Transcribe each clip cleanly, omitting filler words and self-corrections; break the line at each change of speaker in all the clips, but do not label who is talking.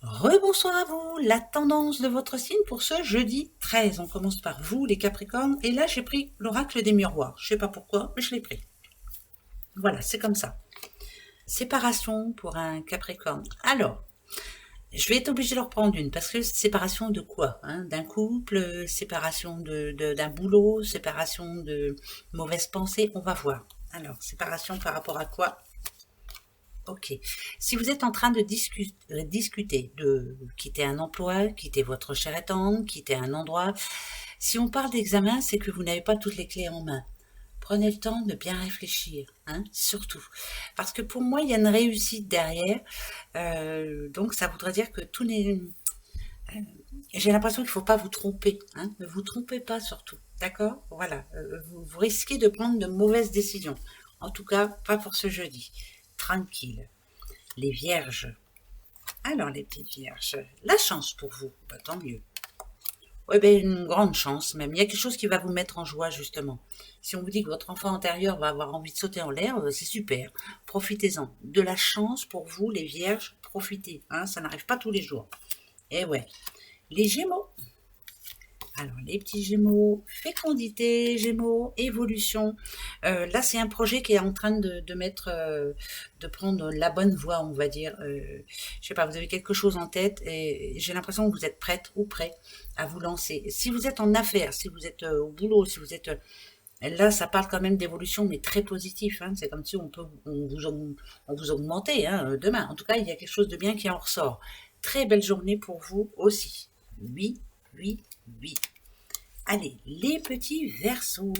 Rebonsoir à vous, la tendance de votre signe pour ce jeudi 13. On commence par vous, les Capricornes, et là j'ai pris l'oracle des miroirs. Je sais pas pourquoi, mais je l'ai pris. Voilà, c'est comme ça. Séparation pour un Capricorne. Alors, je vais être obligée de leur prendre une, parce que séparation de quoi, hein? D'un couple, séparation d'un boulot, séparation de mauvaises pensées, on va voir. Alors, séparation par rapport à quoi? Ok. Si vous êtes en train de discuter de quitter un emploi, quitter votre cher et tendre, quitter un endroit, si on parle d'examen, c'est que vous n'avez pas toutes les clés en main. Prenez le temps de bien réfléchir, hein, surtout. Parce que pour moi, il y a une réussite derrière. Donc, ça voudrait dire que tout n'est... J'ai l'impression qu'il ne faut pas vous tromper. Hein. Ne vous trompez pas surtout. D'accord. Voilà. Vous risquez de prendre de mauvaises décisions. En tout cas, pas pour ce jeudi. Tranquille. Les vierges. Alors, les petites vierges, la chance pour vous, bah, tant mieux. Oui, ben, une grande chance même. Il y a quelque chose qui va vous mettre en joie, justement. Si on vous dit que votre enfant intérieur va avoir envie de sauter en l'air, c'est super. Profitez-en. De la chance pour vous, les vierges, profitez. Hein, ça n'arrive pas tous les jours. Et ouais. Les gémeaux. Alors, les petits gémeaux, fécondité, gémeaux, évolution. Là, c'est un projet qui est en train de prendre la bonne voie, on va dire. Je sais pas, vous avez quelque chose en tête et j'ai l'impression que vous êtes prête ou prêt à vous lancer. Si vous êtes en affaires, si vous êtes au boulot, si vous êtes... là, ça parle quand même d'évolution, mais très positif. Hein. C'est comme si on vous augmentait demain. En tout cas, il y a quelque chose de bien qui en ressort. Très belle journée pour vous aussi. Oui, oui, oui. Allez, les petits versos.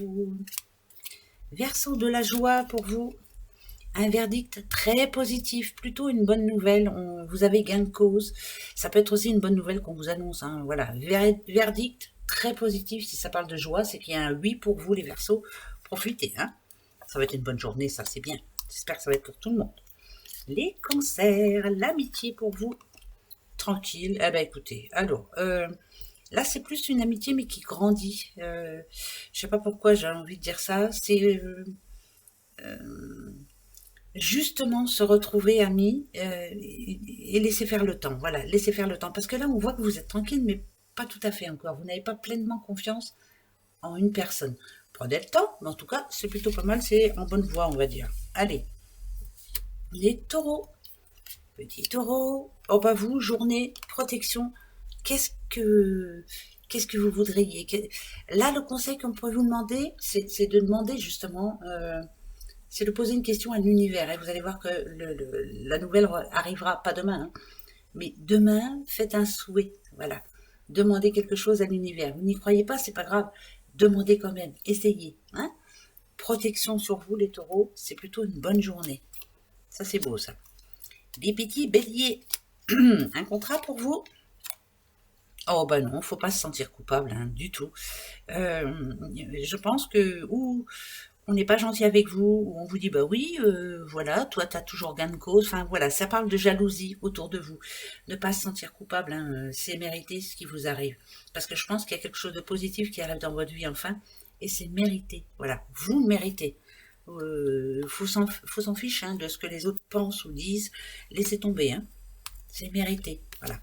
Verseau de la joie pour vous. Un verdict très positif, plutôt une bonne nouvelle. Vous avez gain de cause. Ça peut être aussi une bonne nouvelle qu'on vous annonce. Hein. Voilà, verdict très positif. Si ça parle de joie, c'est qu'il y a un oui pour vous, les versos. Profitez. Hein. Ça va être une bonne journée, ça c'est bien. J'espère que ça va être pour tout le monde. Les cancers, l'amitié pour vous. Tranquille. Eh ben écoutez, alors... là, c'est plus une amitié, mais qui grandit. Je sais pas pourquoi j'ai envie de dire ça. C'est justement se retrouver amis et laisser faire le temps. Voilà, laisser faire le temps. Parce que là, on voit que vous êtes tranquille, mais pas tout à fait encore. Vous n'avez pas pleinement confiance en une personne. Prenez le temps, mais en tout cas, c'est plutôt pas mal. C'est en bonne voie, on va dire. Allez, les taureaux. Petit taureau, oh bah vous, journée, protection, qu'est-ce que qu'est-ce que vous voudriez? Là, le conseil qu'on pourrait vous demander, c'est de demander justement, c'est de poser une question à l'univers. Et vous allez voir que la nouvelle arrivera pas demain, hein, mais demain, faites un souhait. Voilà, demandez quelque chose à l'univers. Vous n'y croyez pas, c'est pas grave. Demandez quand même, essayez. Hein. Protection sur vous, les taureaux, c'est plutôt une bonne journée. Ça, c'est beau, ça. Les petits béliers, un contrat pour vous? Oh bah non, faut pas se sentir coupable, hein, du tout. Je pense que ou on n'est pas gentil avec vous, ou on vous dit bah oui, voilà, toi t'as toujours gain de cause. Enfin voilà, ça parle de jalousie autour de vous. Ne pas se sentir coupable, hein, c'est mérité ce qui vous arrive. Parce que je pense qu'il y a quelque chose de positif qui arrive dans votre vie enfin, et c'est mérité. Voilà, vous méritez. Faut s'en fiche hein, de ce que les autres pensent ou disent. Laissez tomber, hein. C'est mérité. Voilà.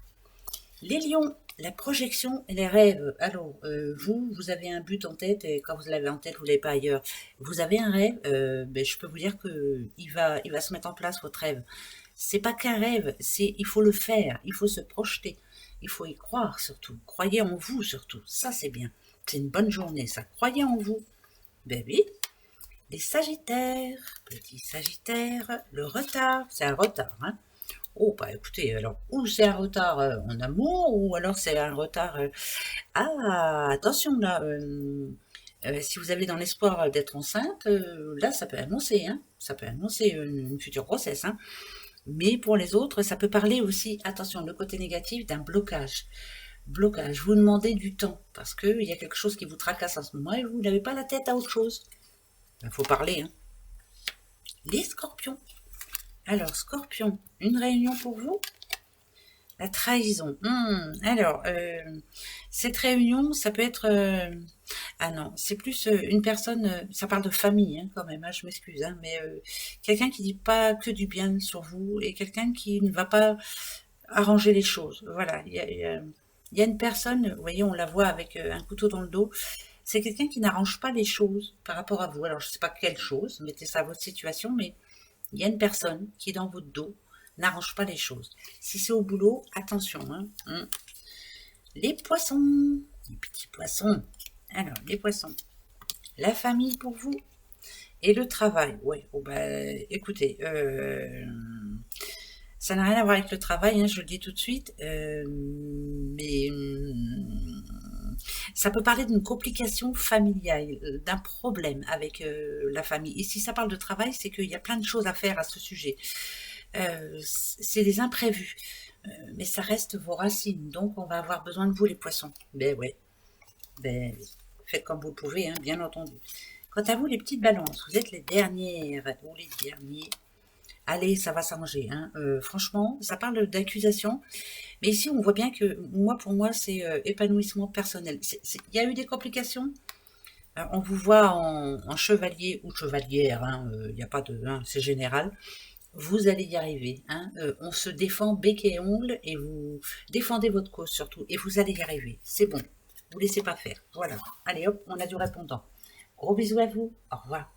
Les lions, la projection et les rêves. Alors, vous avez un but en tête et quand vous l'avez en tête, vous l'avez pas ailleurs. Vous avez un rêve, ben, je peux vous dire que il va se mettre en place votre rêve. C'est pas qu'un rêve, c'est il faut le faire, il faut se projeter, il faut y croire surtout. Croyez en vous surtout. Ça c'est bien. C'est une bonne journée, ça. Croyez en vous. Ben oui. Les sagittaires, petits sagittaires, le retard, c'est un retard, hein. Oh, bah écoutez, alors, ou c'est un retard en amour, ou alors c'est un retard... Ah, attention là, si vous avez dans l'espoir d'être enceinte, là, ça peut annoncer, hein, ça peut annoncer une future grossesse, hein. Mais pour les autres, ça peut parler aussi, attention, le côté négatif d'un blocage. Blocage, vous demandez du temps, parce qu'il y a quelque chose qui vous tracasse en ce moment et vous n'avez pas la tête à autre chose. Il faut parler, hein. Les scorpions. Alors, scorpion, une réunion pour vous? La trahison. Alors, cette réunion, ça peut être... ah non, c'est plus une personne... ça parle de famille, hein, quand même, hein, je m'excuse, hein, mais quelqu'un qui dit pas que du bien sur vous et quelqu'un qui ne va pas arranger les choses. Voilà, il y a une personne, vous voyez, on la voit avec un couteau dans le dos. C'est quelqu'un qui n'arrange pas les choses par rapport à vous. Alors, je ne sais pas quelle chose, mettez ça à votre situation, mais il y a une personne qui, dans votre dos, n'arrange pas les choses. Si c'est au boulot, attention. Hein. Les poissons, les petits poissons. Alors, les poissons. La famille pour vous et le travail. Ouais, oh écoutez, ça n'a rien à voir avec le travail, hein, je le dis tout de suite, mais ça peut parler d'une complication familiale, d'un problème avec la famille. Et si ça parle de travail, c'est qu'il y a plein de choses à faire à ce sujet. C'est des imprévus, mais ça reste vos racines, donc on va avoir besoin de vous les poissons. Ben ouais, ben faites comme vous le pouvez, hein, bien entendu. Quant à vous les petites balances, vous êtes les dernières ou les derniers. Allez, ça va s'arranger. Hein. Franchement, ça parle d'accusation. Mais ici, on voit bien que moi, pour moi, c'est épanouissement personnel. Il y a eu des complications. On vous voit en chevalier ou chevalière. Il n'y a pas de... Hein, c'est général. Vous allez y arriver. Hein. On se défend bec et ongle et vous défendez votre cause surtout. Et vous allez y arriver. C'est bon. Vous ne laissez pas faire. Voilà. Allez hop, on a du répondant. Gros bisous à vous. Au revoir.